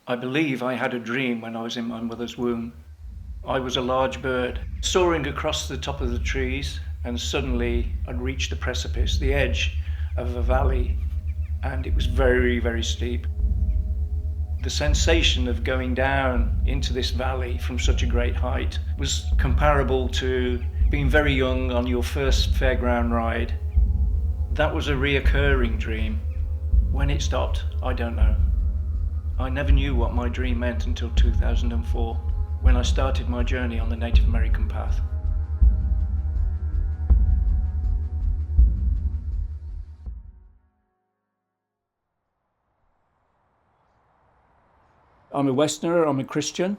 I believe I had a dream when I was in my mother's womb. I was a large bird, soaring across the top of the trees, and suddenly I'd reached the precipice, the edge of a valley, and it was very, very steep. The sensation of going down into this valley from such a great height was comparable to being very young on your first fairground ride. That was a reoccurring dream. When it stopped, I don't know. I never knew what my dream meant until 2004, when I started my journey on the Native American path. I'm a Westerner, I'm a Christian,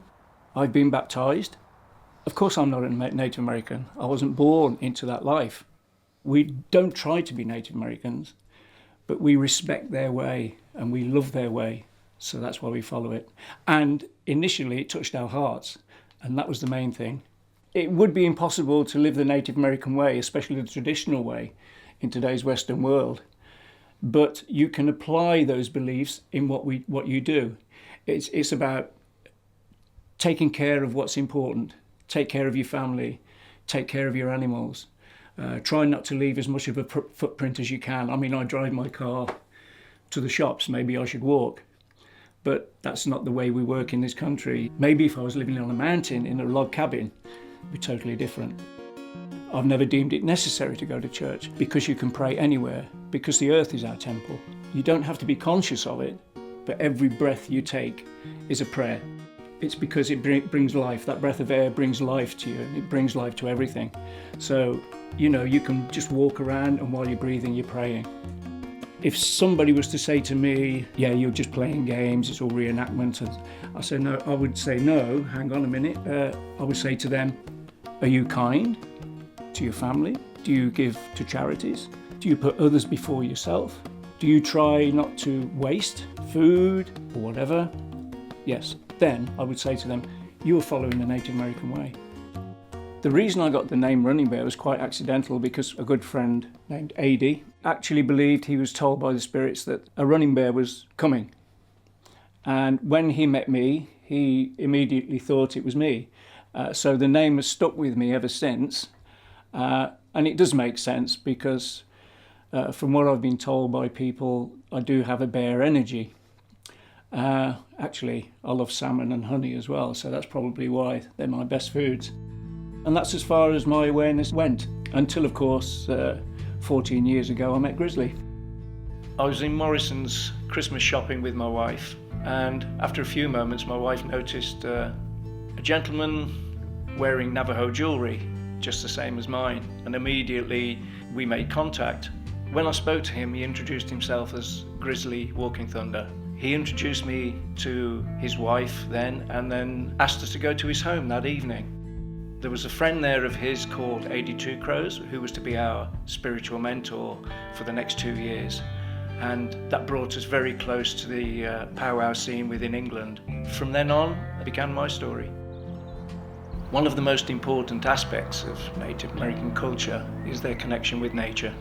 I've been baptized. Of course I'm not a Native American. I wasn't born into that life. We don't try to be Native Americans, but we respect their way and we love their way. So that's why we follow it. And initially it touched our hearts, and that was the main thing. It would be impossible to live the Native American way, especially the traditional way, in today's Western world. But you can apply those beliefs in what you do. It's about taking care of what's important. Take care of your family, take care of your animals. Try not to leave as much of a footprint as you can. I mean, I drive my car to the shops, maybe I should walk. But that's not the way we work in this country. Maybe if I was living on a mountain in a log cabin, it'd be totally different. I've never deemed it necessary to go to church because you can pray anywhere, because the earth is our temple. You don't have to be conscious of it, but every breath you take is a prayer. It's because it brings life. That breath of air brings life to you, and it brings life to everything. So, you can just walk around, and while you're breathing, you're praying. If somebody was to say to me, yeah, you're just playing games, it's all reenactment, I would say, no, hang on a minute. I would say to them, are you kind to your family? Do you give to charities? Do you put others before yourself? Do you try not to waste food or whatever? Yes. Then I would say to them, you are following the Native American way. The reason I got the name Running Bear was quite accidental, because a good friend named AD actually believed he was told by the spirits that a running bear was coming. And when he met me, he immediately thought it was me. So the name has stuck with me ever since. And it does make sense because from what I've been told by people, I do have a bear energy. Actually, I love salmon and honey as well, so that's probably why they're my best foods. And that's as far as my awareness went, until, of course, 14 years ago I met Grizzly. I was in Morrison's Christmas shopping with my wife, and after a few moments my wife noticed a gentleman wearing Navajo jewellery, just the same as mine, and immediately we made contact. When I spoke to him, he introduced himself as Grizzly Walking Thunder. He introduced me to his wife then, and then asked us to go to his home that evening. There was a friend there of his called 82 Crows, who was to be our spiritual mentor for the next 2 years. And that brought us very close to the powwow scene within England. From then on, began my story. One of the most important aspects of Native American culture is their connection with nature.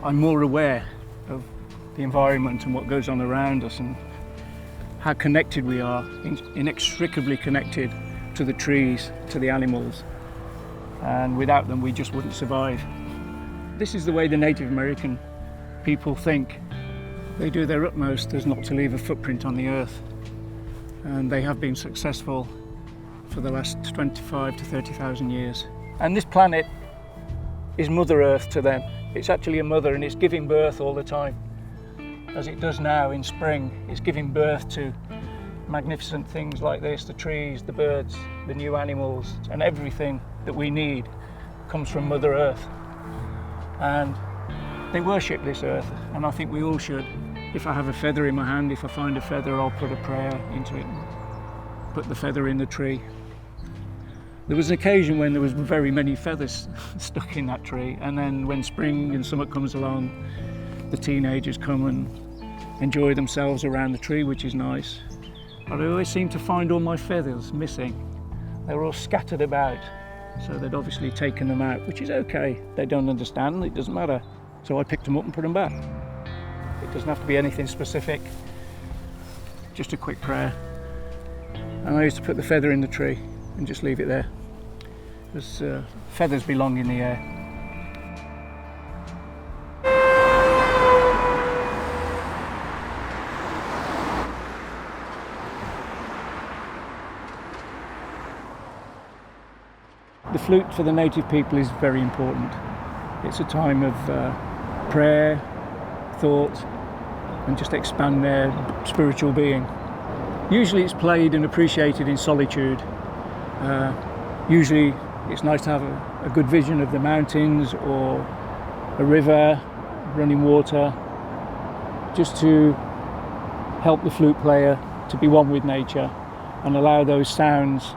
I'm more aware of the environment and what goes on around us, and how connected we are, inextricably connected to the trees, to the animals, and without them we just wouldn't survive. This is the way the Native American people think. They do their utmost as not to leave a footprint on the earth, and they have been successful for the last 25 to 30,000 years. And this planet is Mother Earth to them. It's actually a mother, and it's giving birth all the time. As it does now in spring, it's giving birth to magnificent things like this, the trees, the birds, the new animals, and everything that we need comes from Mother Earth. And they worship this earth, and I think we all should. If I have a feather in my hand, if I find a feather, I'll put a prayer into it, put the feather in the tree. There was an occasion when there was very many feathers stuck in that tree, and then when spring and summer comes along, the teenagers come and enjoy themselves around the tree, which is nice. But I always seem to find all my feathers missing. They were all scattered about, so they'd obviously taken them out, which is okay. They don't understand, it doesn't matter. So I picked them up and put them back. It doesn't have to be anything specific, just a quick prayer. And I used to put the feather in the tree and just leave it there, because feathers belong in the air. The flute for the native people is very important. It's a time of prayer, thought, and just expand their spiritual being. Usually it's played and appreciated in solitude. Usually it's nice to have a good vision of the mountains or a river, running water, just to help the flute player to be one with nature and allow those sounds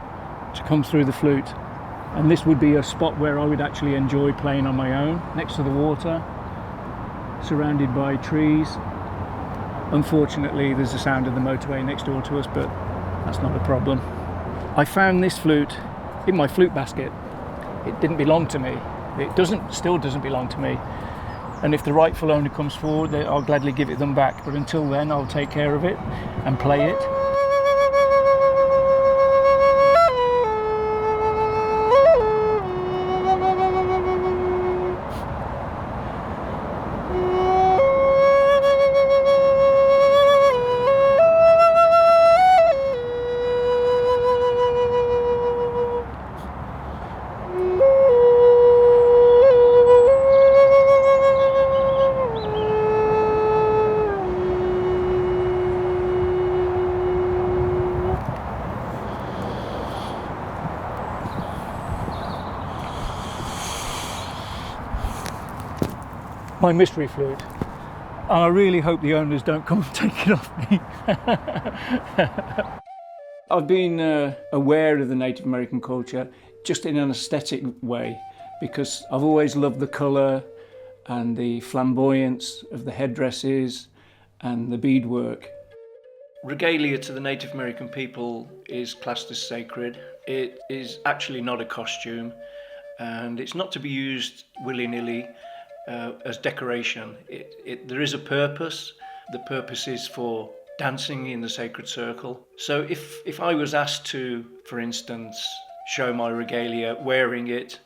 to come through the flute. And this would be a spot where I would actually enjoy playing on my own, next to the water, surrounded by trees. Unfortunately, there's the sound of the motorway next door to us, but that's not a problem. I found this flute in my flute basket. It didn't belong to me. Still doesn't belong to me. And if the rightful owner comes forward, I'll gladly give it them back. But until then, I'll take care of it and play it. My mystery flute. I really hope the owners don't come and take it off me. I've been aware of the Native American culture just in an aesthetic way, because I've always loved the colour and the flamboyance of the headdresses and the beadwork. Regalia to the Native American people is classed as sacred. It is actually not a costume, and it's not to be used willy-nilly. As decoration. There is a purpose. The purpose is for dancing in the sacred circle. So if I was asked to, for instance, show my regalia wearing it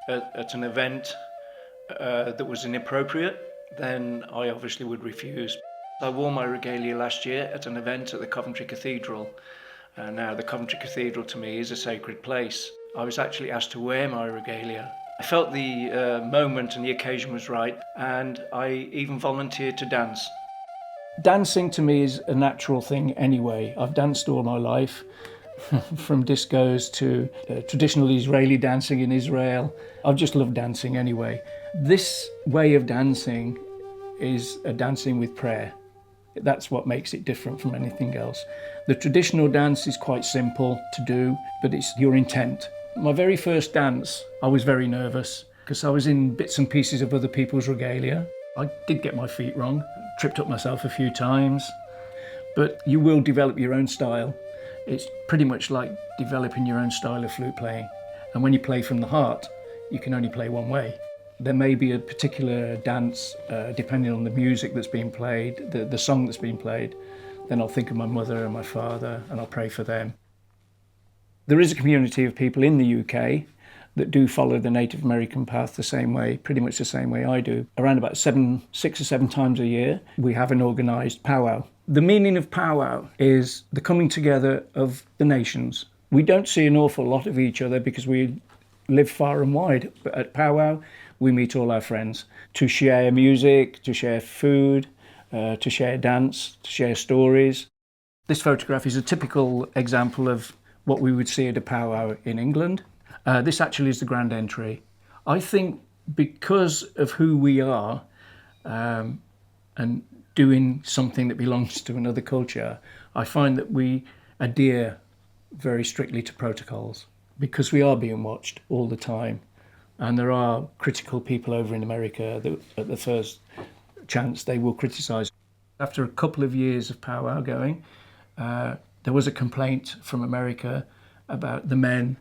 at an event that was inappropriate, then I obviously would refuse. I wore my regalia last year at an event at the Coventry Cathedral. Now the Coventry Cathedral to me is a sacred place. I was actually asked to wear my regalia. I felt the moment and the occasion was right, and I even volunteered to dance. Dancing to me is a natural thing anyway. I've danced all my life, from discos to traditional Israeli dancing in Israel. I've just loved dancing anyway. This way of dancing is a dancing with prayer. That's what makes it different from anything else. The traditional dance is quite simple to do, but it's your intent. My very first dance, I was very nervous because I was in bits and pieces of other people's regalia. I did get my feet wrong, tripped up myself a few times, but you will develop your own style. It's pretty much like developing your own style of flute playing. And when you play from the heart, you can only play one way. There may be a particular dance, depending on the music that's being played, the song that's being played. Then I'll think of my mother and my father and I'll pray for them. There is a community of people in the UK that do follow the Native American path the same way, pretty much the same way I do. Around about 6 or 7 times a year, we have an organised powwow. The meaning of powwow is the coming together of the nations. We don't see an awful lot of each other because we live far and wide, but at powwow, we meet all our friends to share music, to share food, to share dance, to share stories. This photograph is a typical example of what we would see at a powwow in England. This actually is the grand entry. I think because of who we are and doing something that belongs to another culture, I find that we adhere very strictly to protocols because we are being watched all the time. And there are critical people over in America that at the first chance they will criticise. After a couple of years of powwow going, there was a complaint from America about the men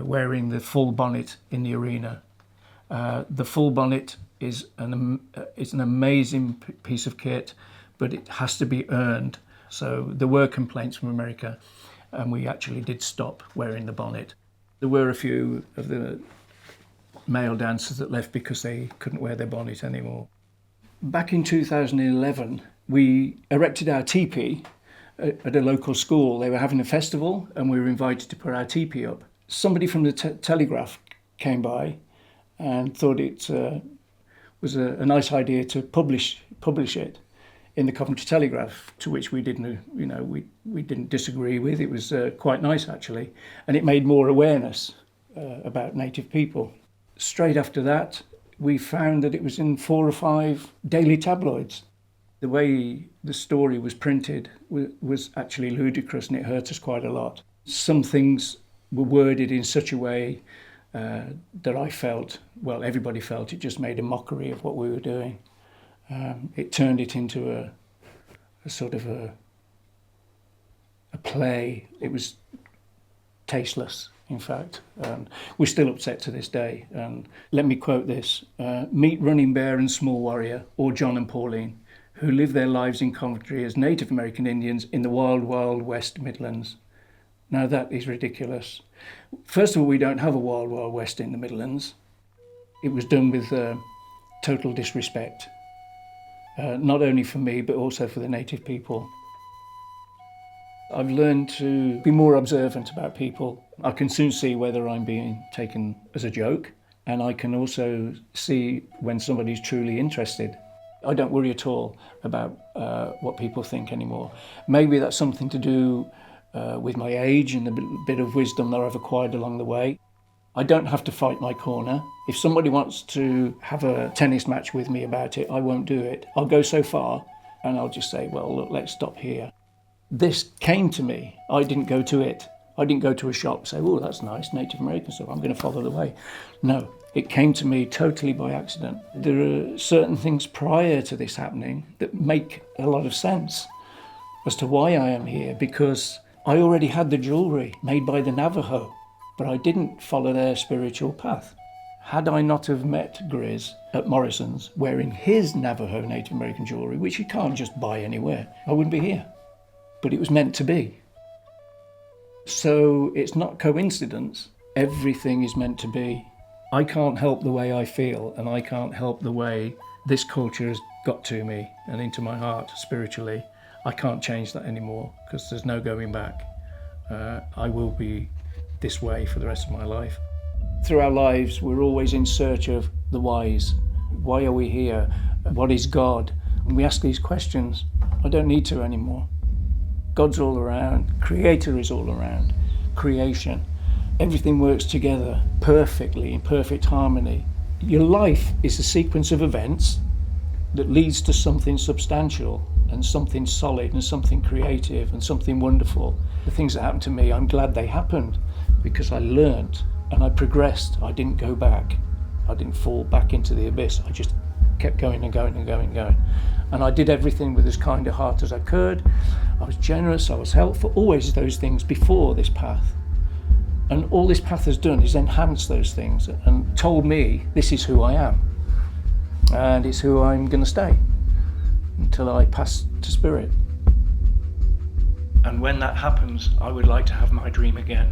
wearing the full bonnet in the arena. The full bonnet is an amazing piece of kit, but it has to be earned. So there were complaints from America. and we actually did stop wearing the bonnet. There were a few of the male dancers that left because they couldn't wear their bonnet anymore. Back in 2011, we erected our teepee at a local school. They were having a festival and we were invited to put our teepee up. Somebody from the Telegraph came by and thought it was a nice idea to publish it in the Coventry Telegraph, to which we didn't, we didn't disagree with. It was quite nice actually, and it made more awareness about native people. Straight after that, we found that it was in 4 or 5 daily tabloids. The way the story was printed was actually ludicrous, and it hurt us quite a lot. Some things were worded in such a way that I felt, well, everybody felt, it just made a mockery of what we were doing. It turned it into a sort of a play. It was tasteless, in fact. We're still upset to this day. Let me quote this. Meet Running Bear and Small Warrior, or John and Pauline, who live their lives in Coventry as Native American Indians in the wild, wild West Midlands. Now that is ridiculous. First of all, we don't have a wild, wild West in the Midlands. It was done with total disrespect, not only for me, but also for the native people. I've learned to be more observant about people. I can soon see whether I'm being taken as a joke, and I can also see when somebody's truly interested. I don't worry at all about what people think anymore. Maybe that's something to do with my age and the bit of wisdom that I've acquired along the way. I don't have to fight my corner. If somebody wants to have a tennis match with me about it, I won't do it. I'll go so far and I'll just say, well, look, let's stop here. This came to me. I didn't go to it. I didn't go to a shop and say, oh, that's nice, Native American stuff, I'm going to follow the way. No, it came to me totally by accident. There are certain things prior to this happening that make a lot of sense as to why I am here, because I already had the jewellery made by the Navajo, but I didn't follow their spiritual path. Had I not have met Grizz at Morrison's wearing his Navajo Native American jewellery, which you can't just buy anywhere, I wouldn't be here. But it was meant to be. So it's not coincidence. Everything is meant to be. I can't help the way I feel, and I can't help the way this culture has got to me and into my heart spiritually. I can't change that anymore because there's no going back. I will be this way for the rest of my life. Through our lives, we're always in search of the whys. Why are we here? What is God? And we ask these questions. I don't need to anymore. God's all around. Creator is all around. Creation. Everything works together perfectly, in perfect harmony. Your life is a sequence of events that leads to something substantial and something solid and something creative and something wonderful. The things that happened to me, I'm glad they happened because I learned and I progressed. I didn't go back. I didn't fall back into the abyss. I just kept going and going and going and going. And I did everything with as kind a heart as I could. I was generous, I was helpful, always those things before this path. And all this path has done is enhance those things and told me this is who I am. And it's who I'm going to stay until I pass to spirit. And when that happens, I would like to have my dream again.